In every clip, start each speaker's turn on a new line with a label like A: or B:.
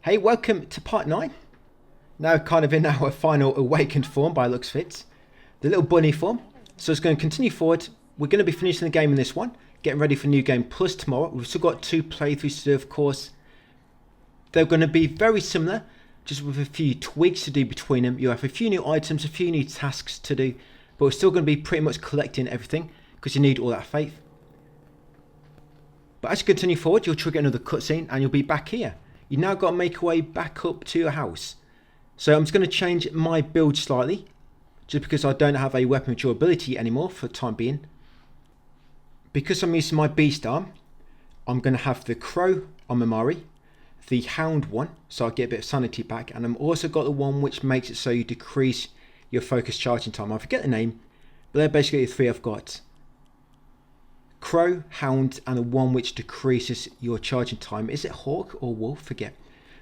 A: Hey, welcome to part 9. Now kind of in our final awakened form by looks of it. The little bunny form. So it's going to continue forward. We're going to be finishing the game in this one. Getting ready for New Game Plus tomorrow. We've still got 2 playthroughs to do, of course. They're going to be very similar, just with a few tweaks to do between them. You have a few new items, a few new tasks to do. But we're still going to be pretty much collecting everything, because you need all that faith. But as you continue forward, you'll trigger another cutscene and you'll be back here. You now got to make your way back up to your house. So I'm just going to change my build slightly, just because I don't have a weapon with durability anymore for the time being. Because I'm using my beast arm, I'm going to have the crow on Mamari, the hound one, so I get a bit of sanity back, and I've also got the one which makes it so you decrease your focus charging time. I forget the name, but they're basically the 3 I've got. Crow, hound, and the one which decreases your charging time. Is it hawk or wolf? Forget.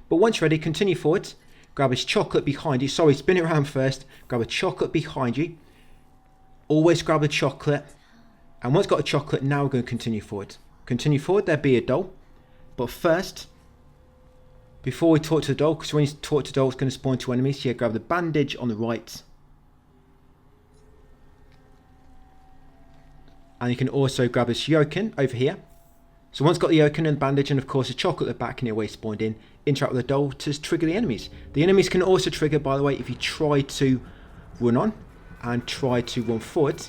A: But once ready, continue forward. Grab his chocolate behind you. Sorry, spin it around first. Grab a chocolate behind you. Always grab a chocolate. And once got a chocolate, now we're going to continue forward. Continue forward, there'll be a doll. But first, before we talk to the doll, because when you talk to the doll, it's going to spawn 2 enemies. Yeah, grab the bandage on the right. And you can also grab this yoken over here. So once got the yoken and the bandage and of course a chocolate at the back and your way spawned in, interact with the doll to trigger the enemies. The enemies can also trigger, by the way, if you try to run on and try to run forward.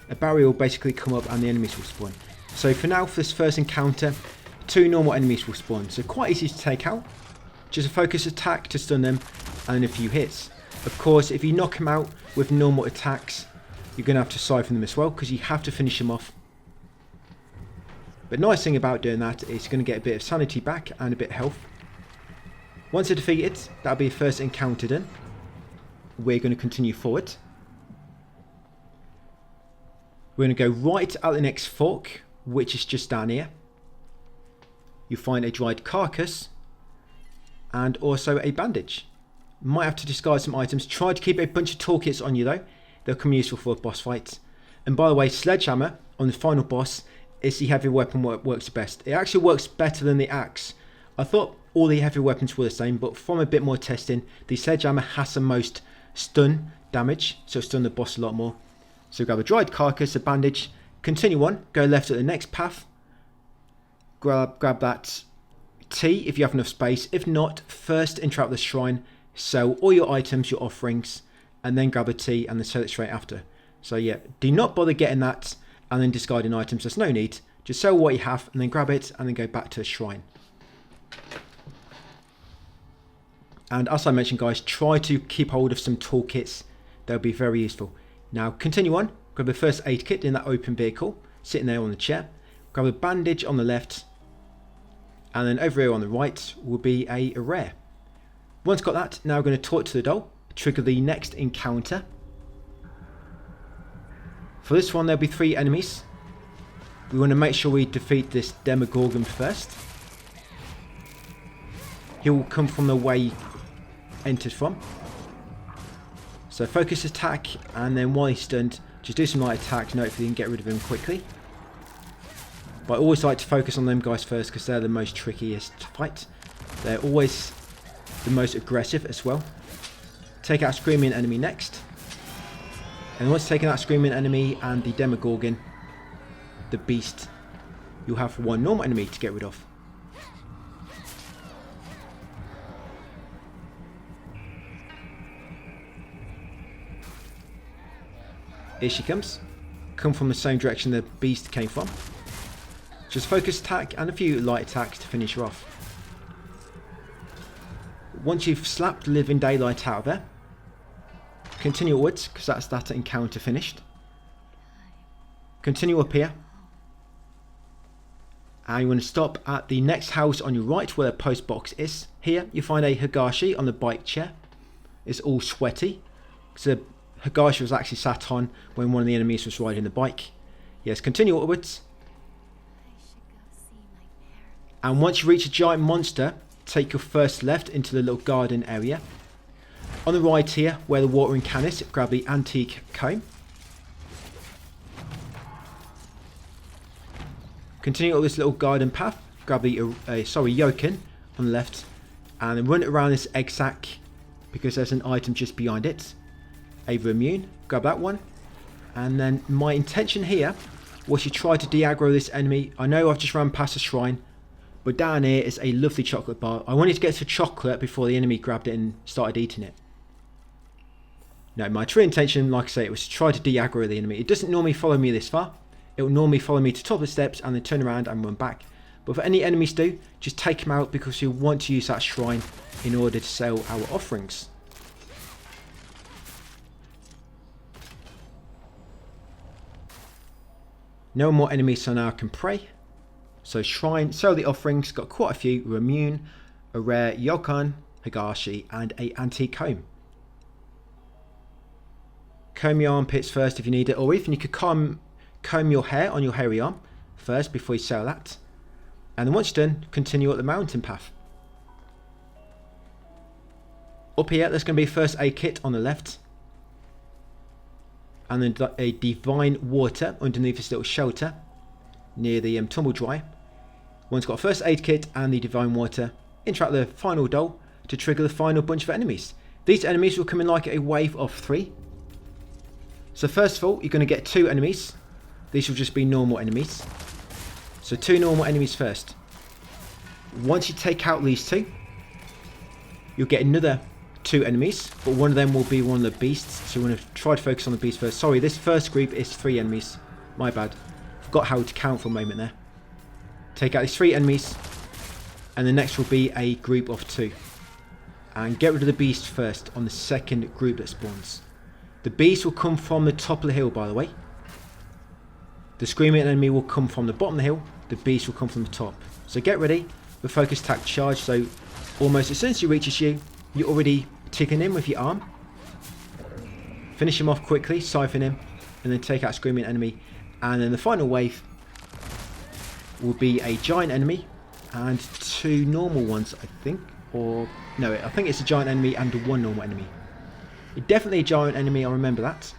A: A barrier will basically come up and the enemies will spawn. So for now, for this first encounter, 2 normal enemies will spawn. So quite easy to take out. Just a focus attack to stun them and then a few hits. Of course, if you knock them out with normal attacks, you're going to have to siphon them as well, because you have to finish them off. But nice thing about doing that is you're going to get a bit of sanity back and a bit of health. Once they're defeated, that'll be the first encounter done. We're going to continue forward. We're going to go right at the next fork, which is just down here. You'll find a dried carcass and also a bandage. Might have to discard some items. Try to keep a bunch of toolkits on you though. They'll come useful for boss fights. And by the way, sledgehammer on the final boss is the heavy weapon works best. It actually works better than the axe. I thought all the heavy weapons were the same, but from a bit more testing, the sledgehammer has the most stun damage, so stun the boss a lot more. So grab a dried carcass, a bandage, continue on, go left at the next path, grab that tea if you have enough space. If not, first interact with the shrine, sell all your items, your offerings, and then grab a tea and then sell it straight after. So yeah, do not bother getting that and then discarding items. There's no need. Just sell what you have and then grab it and then go back to the shrine. And as I mentioned, guys, try to keep hold of some toolkits. They'll be very useful. Now continue on. Grab the first aid kit in that open vehicle, sitting there on the chair. Grab a bandage on the left, and then over here on the right will be a rare. Once got that, now we're going to talk to the doll. Trigger the next encounter. For this one, there'll be 3 enemies. We want to make sure we defeat this Demogorgon first. He will come from the way he entered from. So focus attack, and then while he's stunned, just do some light attacks, and hopefully you can get rid of him quickly. But I always like to focus on them guys first, because they're the most trickiest to fight. They're always the most aggressive as well. Take out a screaming enemy next. And once taking out screaming enemy and the Demogorgon, the beast, you'll have 1 normal enemy to get rid of. Here she comes. Come from the same direction the beast came from. Just focus attack and a few light attacks to finish her off. Once you've slapped Living Daylight out of her, continue upwards, because that's that encounter finished. Continue up here. And you want to stop at the next house on your right where the post box is. Here you find a Higashi on the bike chair. It's all sweaty. So the Higashi was actually sat on when one of the enemies was riding the bike. Yes, continue upwards. And once you reach a giant monster, take your first left into the little garden area. On the right here, where the watering can is, grab the antique comb. Continue up this little garden path, grab the yoken on the left, and then run around this egg sack because there's an item just behind it. Ava immune, grab that one. And then my intention here was to try to de-aggro this enemy. I know I've just ran past the shrine, but down here is a lovely chocolate bar. I wanted to get to chocolate before the enemy grabbed it and started eating it. No, my true intention, like I say, it was to try to de-aggro the enemy. It doesn't normally follow me this far. It will normally follow me to the top of the steps and then turn around and run back. But if any enemies do, just take them out because you'll want to use that shrine in order to sell our offerings. No more enemies, so now I can pray. So shrine, sell the offerings, got quite a few. Immune, a rare Yokon, Higashi, and a antique comb. Comb your armpits first if you need it, or even you could comb your hair on your hairy arm first before you sell that. And then once you're done, continue up the mountain path. Up here, there's going to be a first aid kit on the left. And then a divine water underneath this little shelter near the tumble dry. One's got a first aid kit and the divine water. Interact the final doll to trigger the final bunch of enemies. These enemies will come in like a wave of 3. So first of all, you're going to get 2 enemies. These will just be normal enemies. So 2 normal enemies first. Once you take out these 2, you'll get another 2 enemies, but one of them will be one of the beasts. So we're going to try to focus on the beast first. Sorry, this first group is 3 enemies. My bad. Forgot how to count for a moment there. Take out these 3 enemies, and the next will be a group of 2. And get rid of the beast first on the second group that spawns. The beast will come from the top of the hill, by the way. The screaming enemy will come from the bottom of the hill. The beast will come from the top. So get ready. The focus attack charge. So almost as soon as he reaches you, you're already ticking him with your arm. Finish him off quickly, siphon him, and then take out a screaming enemy. And then the final wave will be a giant enemy and 2 normal ones, I think. Or no, I think it's a giant enemy and 1 normal enemy. Definitely a giant enemy, I remember that.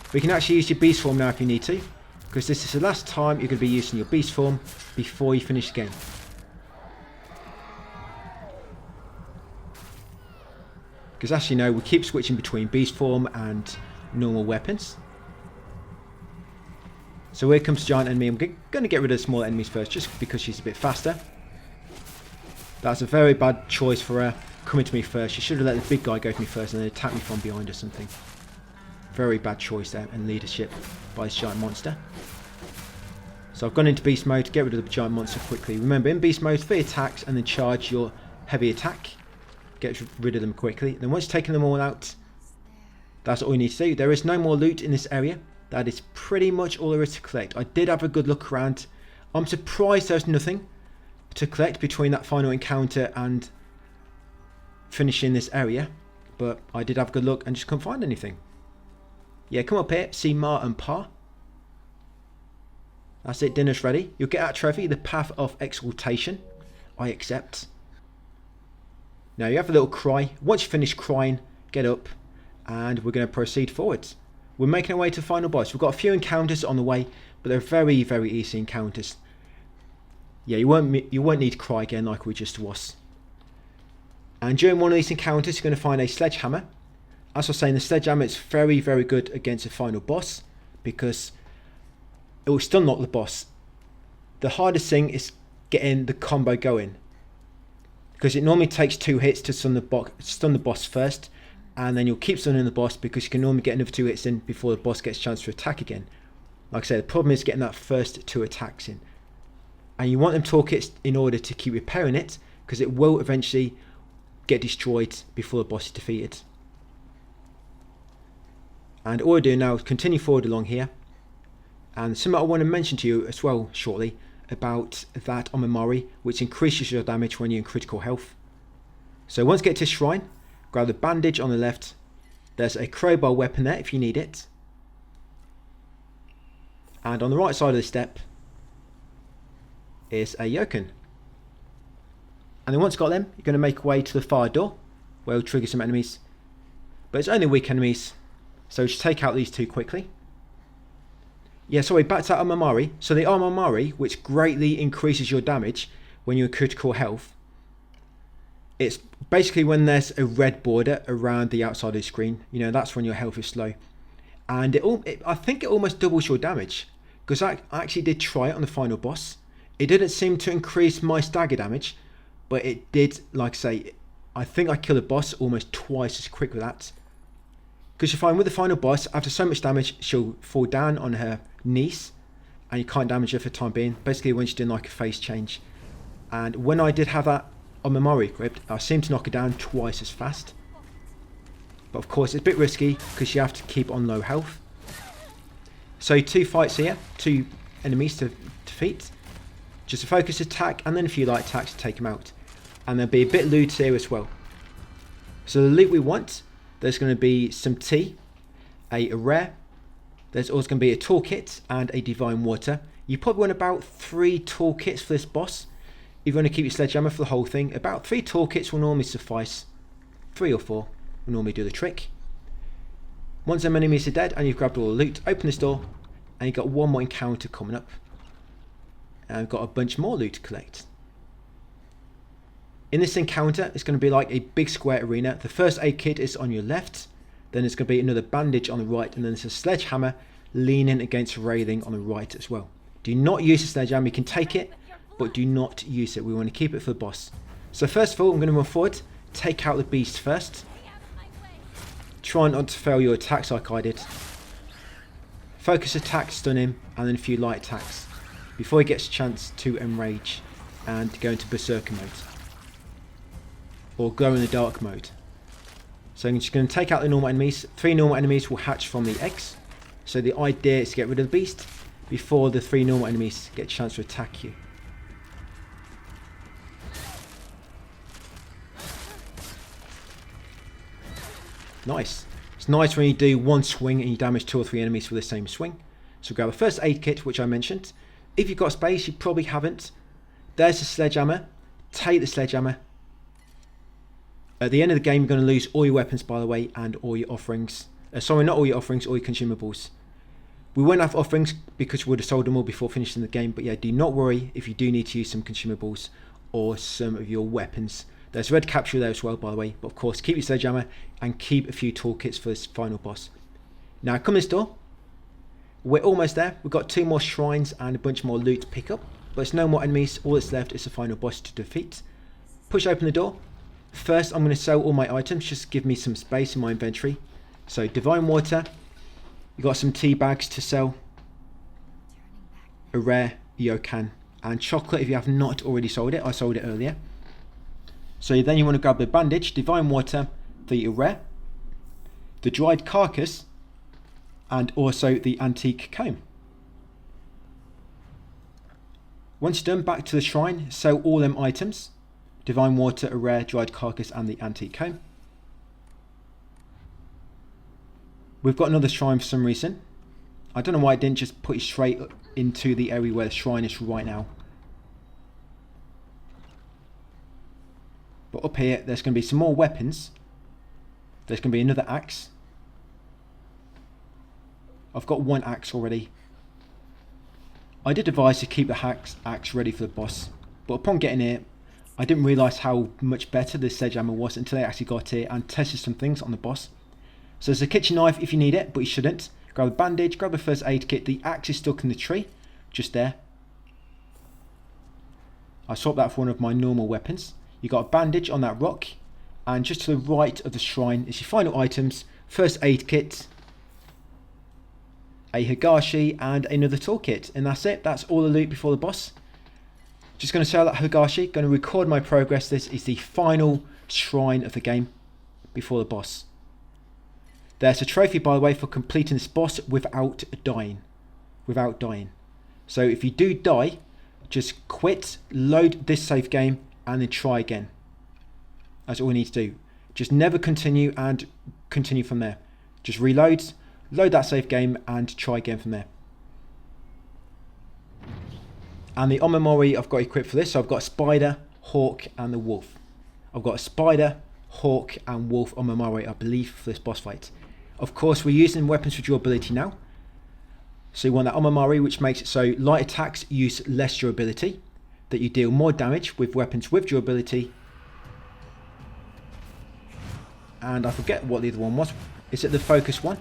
A: But you can actually use your beast form now if you need to, because this is the last time you're going to be using your beast form before you finish the game. Because as you know, we keep switching between beast form and normal weapons. So here comes the giant enemy. I'm going to get rid of the small enemies first, just because she's a bit faster. That's a very bad choice for her coming to me first. She should have let the big guy go to me first and then attack me from behind or something. Very bad choice there and leadership by this giant monster. So I've gone into beast mode to get rid of the giant monster quickly. Remember, in beast mode, 3 attacks and then charge your heavy attack. Get rid of them quickly. Then once you've taken them all out, that's all you need to do. There is no more loot in this area. That is pretty much all there is to collect. I did have a good look around. I'm surprised there's nothing to collect between that final encounter and finishing this area. But I did have a good look and just couldn't find anything. Yeah, come up here, see Ma and Pa. That's it, dinner's ready. You'll get that trophy, the Path of Exaltation. I accept. Now you have a little cry. Once you finish crying, get up and we're going to proceed forwards. We're making our way to the final boss. We've got a few encounters on the way, but they're very, very easy encounters. Yeah, you won't need to cry again like we just was. And during one of these encounters, you're going to find a sledgehammer. As I was saying, the sledgehammer is very, very good against the final boss because it will stun lock the boss. The hardest thing is getting the combo going, because it normally takes 2 hits to stun the boss first, and then you'll keep stunning the boss because you can normally get another 2 hits in before the boss gets a chance to attack again. Like I said, the problem is getting that first 2 attacks in. And you want them toolkits in order to keep repairing it, because it will eventually get destroyed before the boss is defeated. And all I do now is continue forward along here. And something I want to mention to you as well shortly about that Omamori, which increases your damage when you're in critical health. So once you get to shrine, grab the bandage on the left. There's a crowbar weapon there if you need it. And on the right side of the step is a Yokon. And then once you've got them, you're going to make your way to the fire door, where it'll trigger some enemies. But it's only weak enemies, so just take out these 2 quickly. Yeah, sorry, back to that Omamori. So the Omamori, which greatly increases your damage when you're in critical health, it's Basically, when there's a red border around the outside of the screen, you know, that's when your health is low. And I think it almost doubles your damage, because I actually did try it on the final boss. It didn't seem to increase my stagger damage, but it did, like I say, I think I killed a boss almost twice as quick with that. Because you find with the final boss, after so much damage, she'll fall down on her knees, and you can't damage her for the time being, basically when she's doing like a phase change. And when I did have that on Omamori equipped, I seemed to knock her down twice as fast. But of course it's a bit risky because you have to keep on low health. So 2 fights here, 2 enemies to defeat. Just a focus attack and then a few light attacks to take them out. And there'll be a bit of loot here as well. So the loot we want, there's going to be some tea, a rare, there's also going to be a toolkit and a divine water. You probably want about 3 toolkits for this boss. If you want to keep your sledgehammer for the whole thing, about 3 toolkits will normally suffice. 3 or 4 will normally do the trick. Once them enemies are dead and you've grabbed all the loot, open this door and you've got one more encounter coming up. And we've got a bunch more loot to collect. In this encounter, it's going to be like a big square arena. The first aid kit is on your left, then there's going to be another bandage on the right, and then there's a sledgehammer leaning against a railing on the right as well. Do not use the sledgehammer, you can take it, but do not use it. We want to keep it for the boss. So first of all, I'm going to run forward, take out the beast first. Try not to fail your attacks like I did. Focus attack, stun him, and then a few light attacks before he gets a chance to enrage and go into berserker mode. Or glow in the dark mode. So I'm just going to take out the normal enemies. 3 normal enemies will hatch from the eggs. So the idea is to get rid of the beast before the 3 normal enemies get a chance to attack you. Nice. It's nice when you do one swing and you damage 2 or 3 enemies for the same swing. So grab a first aid kit, which I mentioned. If you've got space, you probably haven't. There's the sledgehammer. Take the sledgehammer. At the end of the game, you're going to lose all your weapons, by the way, and all your offerings. Sorry, not all your offerings, all your consumables. We won't have offerings because we would have sold them all before finishing the game. But yeah, do not worry if you do need to use some consumables or some of your weapons. There's red capsule there as well, by the way. But of course, keep your sledgehammer and keep a few toolkits for this final boss. Now, come this door. We're almost there. We've got 2 more shrines and a bunch more loot to pick up. But there's no more enemies. All that's left is the final boss to defeat. Push open the door. First, I'm going to sell all my items. Just give me some space in my inventory. So, divine water. You've got some tea bags to sell. A rare Yokan. And chocolate if you have not already sold it. I sold it earlier. So then you want to grab the bandage, divine water, the rare, the dried carcass, and also the antique comb. Once you're done, back to the shrine, sell all them items. Divine water, a rare, dried carcass, and the antique comb. We've got another shrine for some reason. I don't know why it didn't just put you straight into the area where the shrine is right now. But up here, there's going to be some more weapons. There's going to be another axe. I've got 1 axe already. I did advise to keep the axe ready for the boss. But upon getting here, I didn't realise how much better this sledgehammer was until I actually got here and tested some things on the boss. So there's a kitchen knife if you need it, but you shouldn't. Grab a bandage, grab the first aid kit. The axe is stuck in the tree, just there. I swapped that for one of my normal weapons. You got a bandage on that rock, and just to the right of the shrine is your final items. First aid kit, a Higashi, and another toolkit, and that's it. That's all the loot before the boss. Just going to sell that Higashi, going to record my progress. This is the final shrine of the game before the boss. There's a trophy, by the way, for completing this boss without dying. So if you do die, just quit, load this save game, and then try again. That's all we need to do. Just never continue and continue from there. Just reload, load that save game, and try again from there. And the Omamori I've got equipped for this. So I've got a spider, hawk, and the wolf. I've got a spider, hawk, and wolf Omamori, I believe, for this boss fight. Of course, we're using weapons with durability now. So you want that Omamori, which makes it so light attacks use less durability, that you deal more damage with weapons with durability. and I forget what the other one was. Is it the focus one?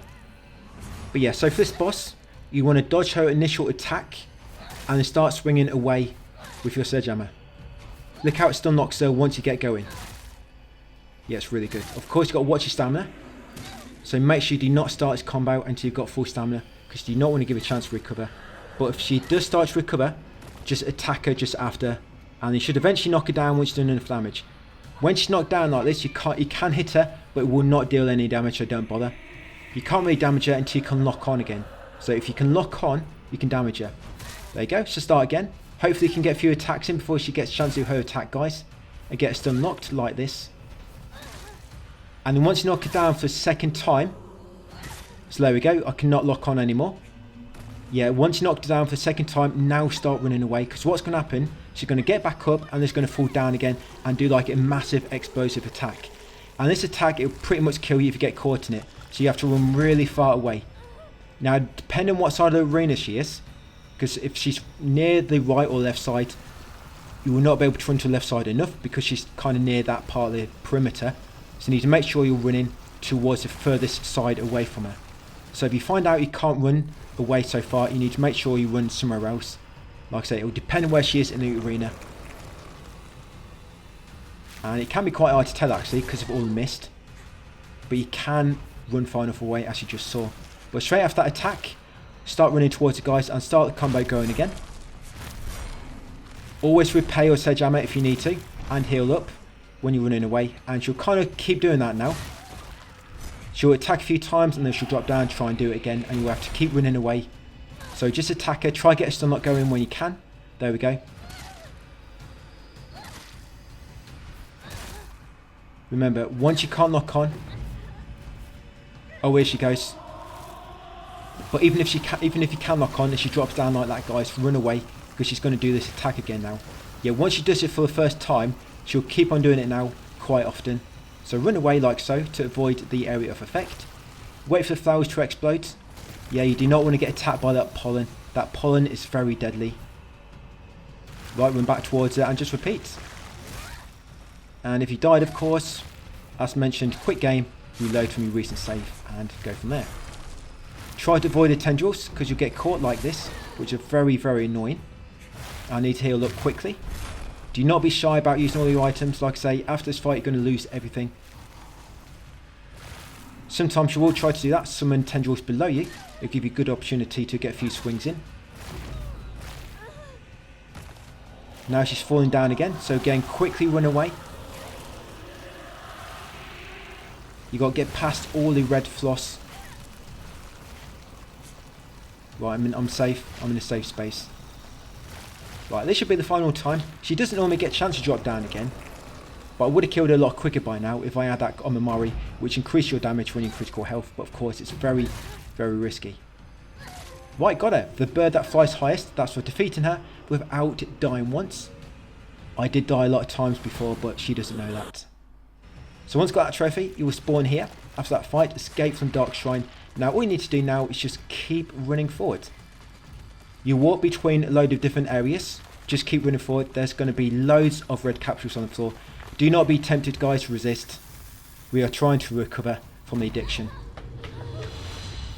A: But yeah, so for this boss, you want to dodge her initial attack and then start swinging away with your sledgehammer. Look how it stun locks her once you get going. Yeah, it's really good. Of course, you've got to watch your stamina. So make sure you do not start this combo until you've got full stamina, because you do not want to give her a chance to recover. But if she does start to recover, just attack her just after, and you should eventually knock her down once you've done enough damage. When she's knocked down like this, you can hit her, but it will not deal any damage, so don't bother. You can't really damage her until you can lock on again. So if you can lock on, you can damage her. There you go, so start again. Hopefully you can get a few attacks in before she gets a chance to do her attack, guys. And get stun locked like this. And then once you knock her down for the second time, so there we go, I cannot lock on anymore. Yeah, once you knocked her down for the second time, now start running away, because what's going to happen, she's going to get back up and it's going to fall down again and do like a massive explosive attack. And this attack, it will pretty much kill you if you get caught in it. So you have to run really far away. Now, depending on what side of the arena she is, because if she's near the right or left side, you will not be able to run to the left side enough because she's kind of near that part of the perimeter. So you need to make sure you're running towards the furthest side away from her. So if you find out you can't run away so far, you need to make sure you run somewhere else. Like I say, it will depend on where she is in the arena. And it can be quite hard to tell actually because of all the mist. But you can run far enough away as you just saw. But straight after that attack, start running towards the guys and start the combo going again. Always repair your sledgehammer if you need to, and heal up when you're running away, and she'll kind of keep doing that now. She'll attack a few times and then she'll drop down, try and do it again, and you'll have to keep running away. So just attack her, try get a stun lock going when you can. There we go. Remember, once you can't lock on, oh, here she goes. But even if you can lock on and she drops down like that, guys, run away, because she's going to do this attack again now. Yeah, once she does it for the first time, she'll keep on doing it now quite often. So run away like so to avoid the area of effect. Wait for the flowers to explode. Yeah, you do not want to get attacked by that pollen. That pollen is very deadly. Right, run back towards it and just repeat. And if you died, of course, as mentioned, quick game, reload from your recent save and go from there. Try to avoid the tendrils because you'll get caught like this, which are very, very annoying. I need to heal up quickly. Do not be shy about using all your items. Like I say, after this fight, you're going to lose everything. Sometimes you will try to do that. Summon tendrils below you. It'll give you a good opportunity to get a few swings in. Now she's falling down again. So again, quickly run away. You got to get past all the red floss. Right, I'm safe. I'm in a safe space. Right, this should be the final time. She doesn't normally get a chance to drop down again. But I would have killed her a lot quicker by now if I had that Omamori, which increased your damage when you're critical health. But of course, it's very, very risky. Right, got her. The bird that flies highest. That's for defeating her without dying once. I did die a lot of times before, but she doesn't know that. So once you got that trophy, you will spawn here. After that fight, escape from Dark Shrine. Now, all you need to do now is just keep running forward. You walk between a load of different areas. Just keep running forward. There's going to be loads of red capsules on the floor. Do not be tempted, guys, to resist. We are trying to recover from the addiction.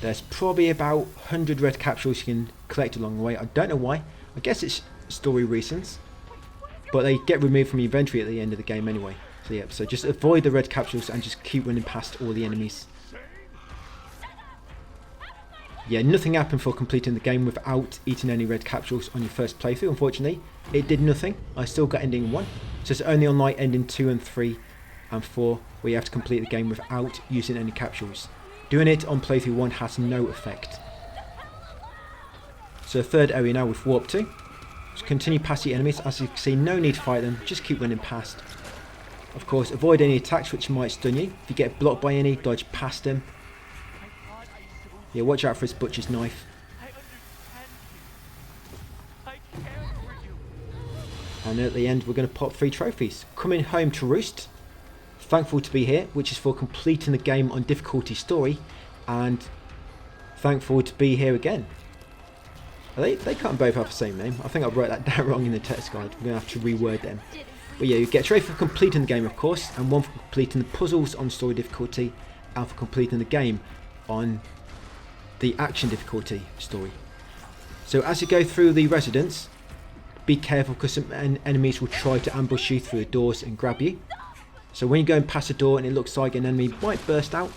A: There's probably about 100 red capsules you can collect along the way. I don't know why. I guess it's story reasons. But they get removed from your inventory at the end of the game anyway. So yeah, so just avoid the red capsules and just keep running past all the enemies. Yeah, nothing happened for completing the game without eating any red capsules on your first playthrough, unfortunately. It did nothing. I still got ending 1. So it's only on like ending 2 and 3 and 4 where you have to complete the game without using any capsules. Doing it on playthrough 1 has no effect. So the third area now with warp to. Just continue past the enemies. As you can see, no need to fight them. Just keep running past. Of course, avoid any attacks which might stun you. If you get blocked by any, dodge past them. Yeah, watch out for his butcher's knife. And at the end, we're going to pop 3 trophies. Coming home to roost. Thankful to be here, which is for completing the game on difficulty story. And thankful to be here again. They can't both have the same name. I think I wrote that down wrong in the text guide. We're going to have to reword them. But yeah, you get a trophy for completing the game, of course, and one for completing the puzzles on story difficulty, and for completing the game on the action difficulty story. So as you go through the residence, be careful because some enemies will try to ambush you through the doors and grab you. So when you're going past a door and it looks like an enemy might burst out,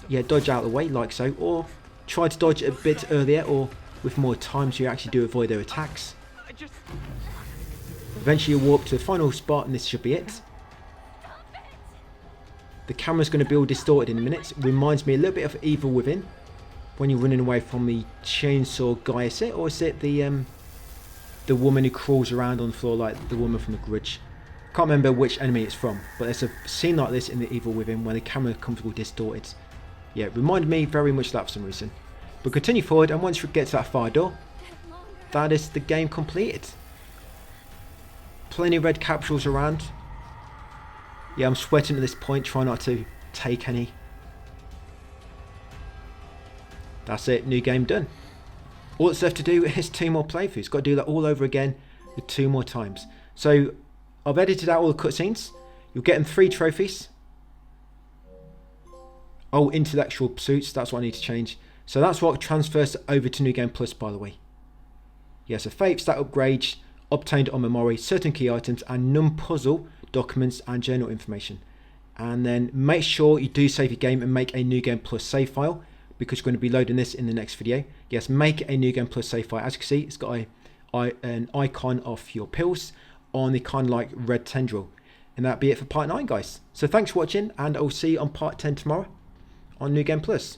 A: yeah, dodge out of the way like so, or try to dodge a bit earlier, or with more time so you actually do avoid their attacks. Eventually you'll warp to the final spot and this should be it. The camera's going to be all distorted in a minute. It reminds me a little bit of Evil Within, when you're running away from the chainsaw guy, is it? Or is it the woman who crawls around on the floor like the woman from The Grudge? Can't remember which enemy it's from, but there's a scene like this in the Evil Within where the camera comes all distorted. Yeah, it reminded me very much of that for some reason. But continue forward, and once you get to that fire door, that is the game completed. Plenty of red capsules around. Yeah, I'm sweating at this point, trying not to take any. That's it, new game done. All that's left to do is 2 more playthroughs. Got to do that all over again with 2 more times. So I've edited out all the cutscenes. You'll get them 3 trophies. Oh, intellectual pursuits, that's what I need to change. So that's what transfers over to New Game Plus, by the way. Yeah, so fates that upgrades obtained on memory, certain key items, and non-puzzle documents and journal information. And then make sure you do save your game and make a New Game Plus save file, because we're going to be loading this in the next video. Yes, make a New Game Plus save file. As you can see, it's got an icon of your pills on the kind of like red tendril. And that'll be it for part 9, guys. So thanks for watching, and I'll see you on part 10 tomorrow on New Game Plus.